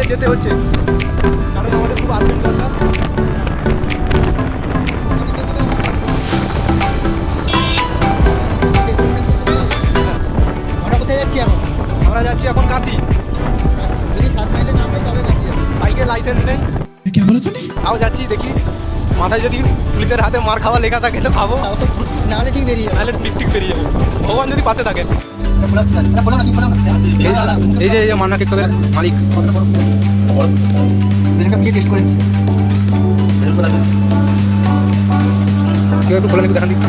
আমাদের যেতে হচ্ছে, কারণ আমাদের খুব আর্জেন্ট দরকার। আমরা কোথায় যাচ্ছি এখন? আমরা যাচ্ছি এখন কাঁথি। যদি 7 মাইলে না পাই তবে কাঁথি যাবো। বাইকের লাইসেন্স নেই, তাও যাচ্ছি। দেখি মাথায় যদি পুলিশের হাতে মার খাওয়া লেখা থাকে তো খাবো, নাহলে ঠিক বেরিয়ে যাবো। নাহলে ঠিক বেরিয়ে যাবো, ভগবান যদি পাশে থাকে। এই যে মান্না কেকের মালিক, টেস্ট করে নিচ্ছি। কেউ একটু খোলা নাকি দেখান দিই।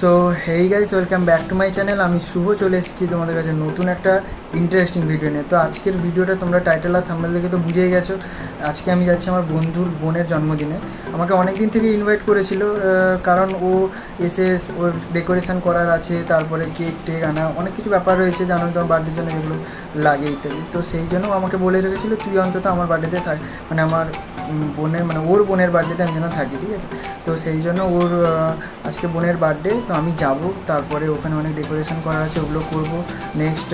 So hey guys, welcome back to my channel. আমি শুভ চলে এসেছি তোমাদের কাছে নতুন একটা ইন্টারেস্টিং ভিডিও নিয়ে। তো আজকের ভিডিওটা তোমরা টাইটেল আর থাম্বনেল দেখে তো বুঝেই গেছো। আজকে আমি যাচ্ছি আমার বন্ধুর বোনের জন্মদিনে। আমাকে অনেক দিন থেকে ইনভাইট করেছিল, কারণ ও এসে ওর ডেকোরেশন করার আছে, তারপরে কেক টেক আনা, অনেক কিছু ব্যাপার রয়েছে, জানো তোমার বার্থডের জন্য যেগুলো লাগে ইত্যাদি। তো সেই জন্য আমাকে বলে রেখেছিলো তুই অন্তত আমার বার্থডেতে থাক, মানে আমার বোনের মানে ওর বোনের বার্থডেতে আমি যেন থাকি, ঠিক আছে? তো সেই জন্য ওর আজকে বোনের বার্থডে, তো আমি যাব। তারপরে ওখানে অনেক ডেকোরেশন করা আছে, ওগুলো করব। নেক্সট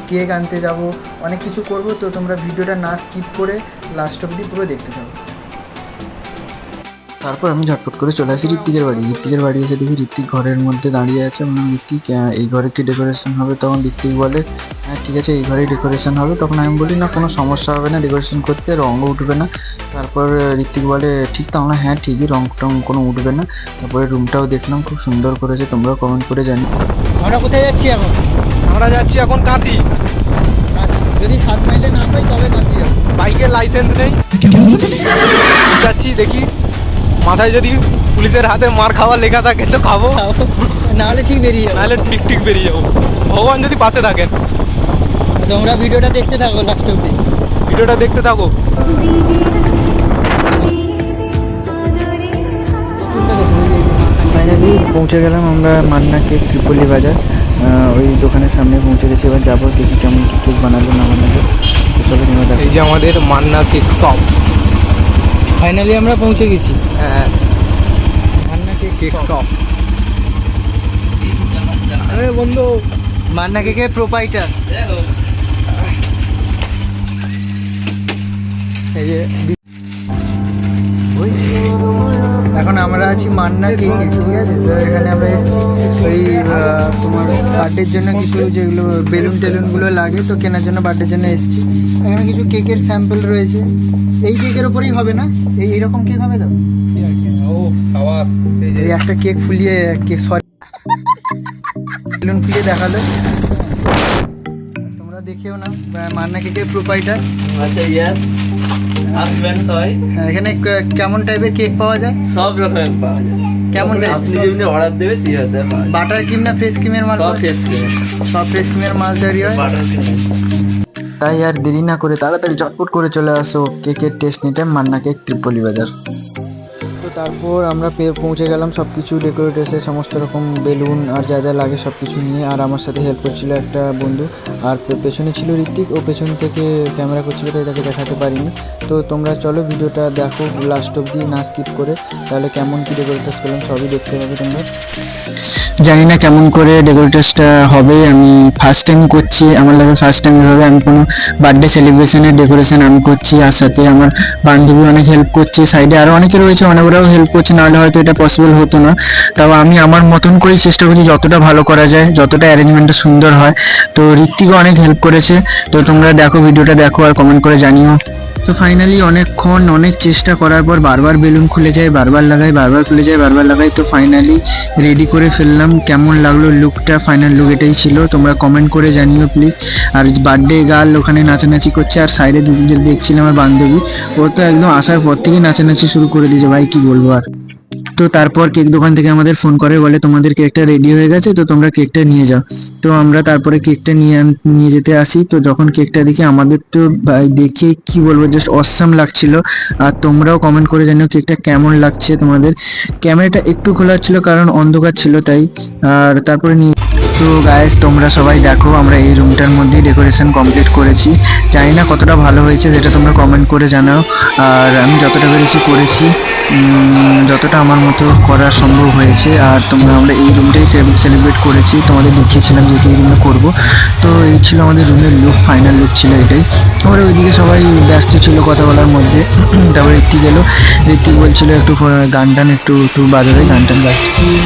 কেক আনতে যাব, অনেক কিছু করব। তো তোমরা ভিডিওটা না স্কিপ করে লাস্ট অবধি পুরো দেখতে থাকো। তারপর আমি ঝটপট করে চলে আসি ঋত্বিকের বাড়ি। ঋত্বিকের বাড়ি এসে দেখি ঋত্বিক ঘরের মধ্যে দাঁড়িয়ে আছে। ঋত্বিক এই ঘরে কি ডেকোরেশন হবে? তখন ঋত্বিক বলে হ্যাঁ ঠিক আছে, এই ঘরেই ডেকোরেশন হবে। তখন আমি বলি না, কোনো সমস্যা হবে না ডেকোরেশন করতে, রঙও উঠবে না। তারপর ঋত্বিক বলে ঠিক, তো আমরা হ্যাঁ ঠিকই, রঙ টং কোনো উঠবে না। তারপরে রুমটাও দেখলাম, খুব সুন্দর করেছে, তোমরাও কমেন্ট করে জানি। আমরা কোথায় যাচ্ছি এখন? আমরা যাচ্ছি এখন কাঁথি। যদি 7 মাইলে না পাই তবে কাঁথি যাবো। বাইকের লাইসেন্স নেই, যাচ্ছি। দেখি মাথায় যদি পুলিশের হাতে মার খাওয়া লেখা থাকে তো খাবো, নাহলে ঠিক বেরিয়ে যাবো, নাহলে ঠিক বেরিয়ে যাবো, ভগবান যদি পাশে থাকেন। তোমরা ভিডিওটা দেখতে থাকো লাস্ট অবধি। ভিডিওটা দেখতে থাকো। ফাইনালি পৌঁছে গেলাম আমরা মান্না কেক ত্রিপল্লী বাজার। ওই দোকানের সামনে পৌঁছে গেছি। এবার যাবো, দেখি কেমন কি কেক বানালো না বানালো। তো চলো তোমরা দেখো। এই যে আমাদের মান্না কেক শপ। ফাইনালি আমরা পৌঁছে গেছি হ্যাঁ, মান্না কেক শপ। আরে বন্ধু, মান্না কেকের প্রোপাইটার। এই যে এখন আমরা আছি মান্না কেকে, ঠিক আছে? তো এখানে আমরা এসেছি ওই তোমার বার্থডের জন্য কিছু যেগুলো বেলুন টেলুনগুলো লাগে, তো কেনার জন্য বার্থডের জন্য এসেছি। এখানে কিছু কেকের স্যাম্পল রয়েছে। এই কেকের ওপরেই হবে না? এইরকম কেক হবে তো? ও সাবাস। এই একটা কেক ফুলিয়ে কেক, সরি বেলুন ফুলিয়ে দেখালো। তোমরা দেখেও না, মান্না কেকের প্রোপাইটার। আচ্ছা, ইয়েস আসবেন সবাই। হ্যাঁ, এখানে কেমন টাইপের কেক পাওয়া যায়? সব রকমের পাওয়া যায়। কেমন টাইপ? আপনি যেমনি অর্ডার দেবে সেই হিসাবে পাওয়া যায়। বাটার ক্রিম না ফ্রেশ ক্রিমের মাল? সব ফ্রেশ ক্রিম, সব ফ্রেশ ক্রিমের মাল তৈরি হয়। Butter cream. তাই আর দেরি না করে তাড়াতাড়ি ঝটপট করে চলে আসো কেকের টেস্ট নিতে মান্না কেক ত্রিপল্লী বাজার। তো তারপর আমরা পৌঁছে গেলাম সব কিছু ডেকোরেটের সমস্ত রকম বেলুন আর যা যা লাগে সব কিছু নিয়ে। আর আমার সাথে হেল্প করছিল একটা বন্ধু, আর পেছনে ছিল ঋত্বিক। ও পেছন থেকে ক্যামেরা করছিল, তাই তাকে দেখাতে পারিনি। তো তোমরা চলো ভিডিওটা দেখো লাস্ট অবধি না স্কিপ করে, তাহলে কেমন কি ডেকোরেটার্স করলাম সবই দেখতে পাবে তোমরা। জানি না কেমন করে ডেকোরেটার্সটা হবে, আমি ফার্স্ট টাইম করছি, আমার লাগে ফার্স্ট টাইম এভাবে আমি কোনো বার্থডে সেলিব্রেশনের ডেকোরেশন আমি করছি। আর সাথে আমার বান্ধবী অনেক হেল্প করছে, সাইডে আরও অনেকে রয়েছে, অনেক ওরাও হেল্প করছে, নাহলে হয়তো এটা পসিবল হতো না। তাও আমি আমার মতন করেই চেষ্টা করছি যতটা ভালো করা যায়, যতটা অ্যারেঞ্জমেন্টটা সুন্দর হয়। তো ঋত্বিকও অনেক হেল্প করেছে। তো তোমরা দেখো, ভিডিওটা দেখো আর কমেন্ট করে জানিও। তো ফাইনালি অনেকক্ষণ অনেক চেষ্টা করার পর বারবার বেলুন খুলে যায়, বারবার লাগাই, বারবার খুলে যায়, বারবার লাগাই। তো ফাইনালি রেডি করে ফেললাম। কেমন লাগলো লুকটা? ফাইনাল লুক এটাই ছিল, তোমরা কমেন্ট করে জানিও প্লিজ। আর বার্থডে গার্ল ওখানে নাচানাচি করছে, আর সাইডে দেখছিলাম আমার বান্ধবী, ও তো একদম আসার পর থেকেই নাচানাচি শুরু করে দিয়েছে, ভাই কি বলবো আর। তো তারপর কেক দোকান থেকে আমাদের ফোন করে, বলে তোমাদের কেকটা রেডি হয়ে গেছে, তো তোমরা কেকটা নিয়ে যাও। তো আমরা তারপরে কেকটা নিয়ে যেতে আসি। তো যখন কেকটা দেখি আমাদের তো ভাই দেখে কি বলবো, জাস্ট অসাম লাগছিল। আর তোমরাও কমেন্ট করে জানিও কেকটা কেমন লাগছে তোমাদের। ক্যামেরাটা একটু খোলা ছিল কারণ অন্ধকার ছিল তাই। আর তারপরে তো গাইস তোমরা সবাই দেখো, আমরা এই রুমটার মধ্যেই ডেকোরেশন কমপ্লিট করেছি। জানি না কতটা ভালো হয়েছে, যেটা তোমরা কমেন্ট করে জানাও। আর আমি যতটা পেরেছি করেছি, যতটা আমার মতো করা সম্ভব হয়েছে। আর আমরা এই রুমটাই সেলিব্রেট করেছি, তোমাদের দেখিয়েছিলাম যে এই রুমে করবো। তো এই ছিল আমাদের রুমের লুক, ফাইনাল লুক ছিল এটাই। তারপরে ওইদিকে সবাই ব্যস্ত ছিল কথা বলার মধ্যে। তারপরে ঋত্বিক বলছিল একটু গান টান একটু বাজাবে, গান টান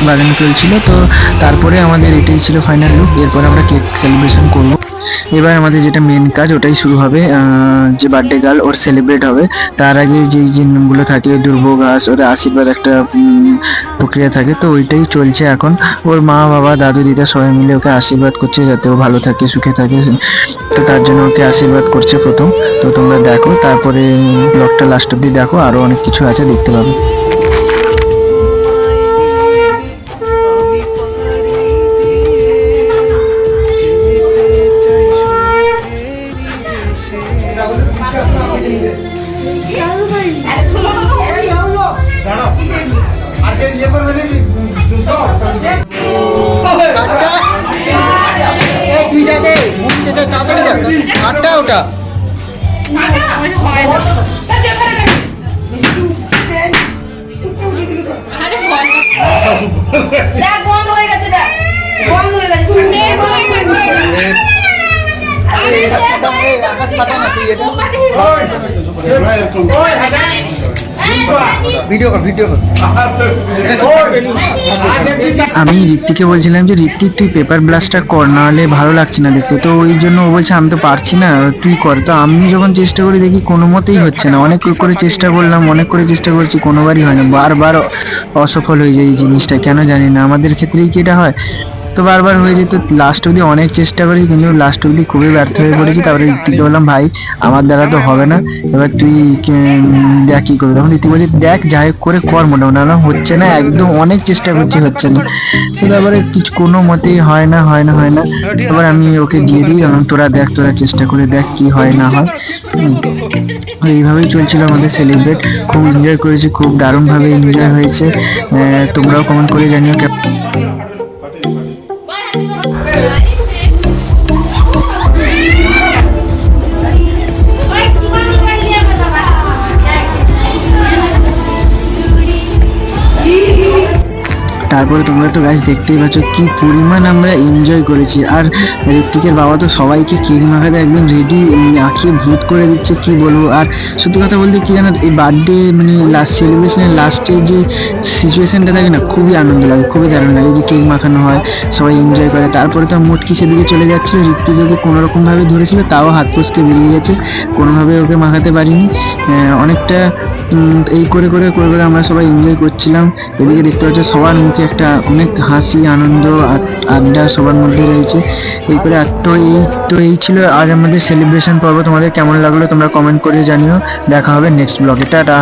বাজানো চলছিল। তো তারপরে আমাদের এটাই ছিল ফাইনাল লুক। এরপর আমরা কেক সেলিব্রেশন করব। এবার আমাদের যেটা মেন কাজ ওটাই শুরু হবে, যে বার্থডে গার্ল ওর সেলিব্রেট হবে। তার আগে যেই যে নিয়মগুলো থাকে, দুর্ভোগ ওদের আশীর্বাদ একটা প্রক্রিয়া থাকে, তো ওইটাই চলছে এখন। ওর মা বাবা দাদু দিদা সবাই মিলে ওকে আশীর্বাদ করছে যাতে ও ভালো থাকে সুখে থাকে। তো তার জন্য ওকে আশীর্বাদ করছে প্রথম। তো তোমরা দেখো, তারপরে ব্লগটা লাস্ট অব্দি দেখো, আরো অনেক কিছু আছে দেখতে পাবে। ওটা বন্ধ হয়ে গেছে, বন্ধ হয়ে গেছে। আমি ঋত্বিককে বলছিলাম যে ঋত্বিক তুই পেপার ব্লাস্টটা কর, নাহলে ভালো লাগছে না দেখতে। তো ওই জন্য ও বলছে আমি তো পারছি না, তুই কর। তো আমি যখন চেষ্টা করি দেখি কোনো মতেই হচ্ছে না। অনেক করে চেষ্টা করলাম, অনেক করে চেষ্টা করছি, কোনোবারই হয় না। বারবার অসফল হয়ে যায় এই জিনিসটা, কেন জানি না। আমাদের ক্ষেত্রেই কি এটা হয়? তো বারবার হয়ে যেত। লাস্ট অবধি অনেক চেষ্টা করেছি, কিন্তু লাস্ট অবধি খুবই ব্যর্থ হয়ে পড়েছি। তারপরে ঋত্বিককে বললাম ভাই আমার দ্বারা তো হবে না, এবার তুই দেখ কি করবি। তখন ঋত্বিক বলছে দেখ যাই হোক করে কর, মোটামুটি না হচ্ছে না, একদম অনেক চেষ্টা করছি হচ্ছে না। তো তারপরে কিছু কোনো মতেই হয় না। এবার আমি ওকে দিয়ে দিই, তোরা চেষ্টা করে দেখ কি হয় না হয়। এইভাবেই চলছিল আমাদের সেলিব্রেট। খুব এনজয় করেছি, খুব দারুণভাবে এনজয় হয়েছে। তোমরাও কমেন্ট করে জানিও। তারপরে তোমরা তো গাছ দেখতেই পাচ্ছ কি পরিমাণ আমরা এনজয় করেছি। আর ঋত্বিকের বাবা তো সবাইকে কেক মাখাতে একদম রেডি, আঁকিয়ে ভূত করে দিচ্ছে, কি বলবো। আর সত্যি কথা বলতে কি জানো, এই বার্থডে মানে লাস্ট সেলিব্রেশনের লাস্টে যে সিচুয়েশনটা থাকে না, খুবই আনন্দ লাগে, খুবই দারুণ লাগে। যে কেক মাখানো হয়, সবাই এনজয় করে। তারপরে তো মোটকি সেদিকে চলে যাচ্ছিল, ঋত্বিক ওকে কোনোরকমভাবে ধরেছিল, তাও হাত ফসকে বেরিয়ে গেছে, কোনোভাবে ওকে মাখাতে পারিনি। অনেকটা এই করে আমরা সবাই এনজয় করছিলাম। এদিকে দেখতে পাচ্ছ সবার মুখে একটা অনেক হাসি, আনন্দ, আড্ডা সবার মধ্যে রয়েছে। এই করে এই ছিল আজ আমাদের সেলিব্রেশন পর্ব। তোমাদের কেমন লাগলো তোমরা কমেন্ট করে জানিও। দেখা হবে নেক্সট ব্লগে, টাটা।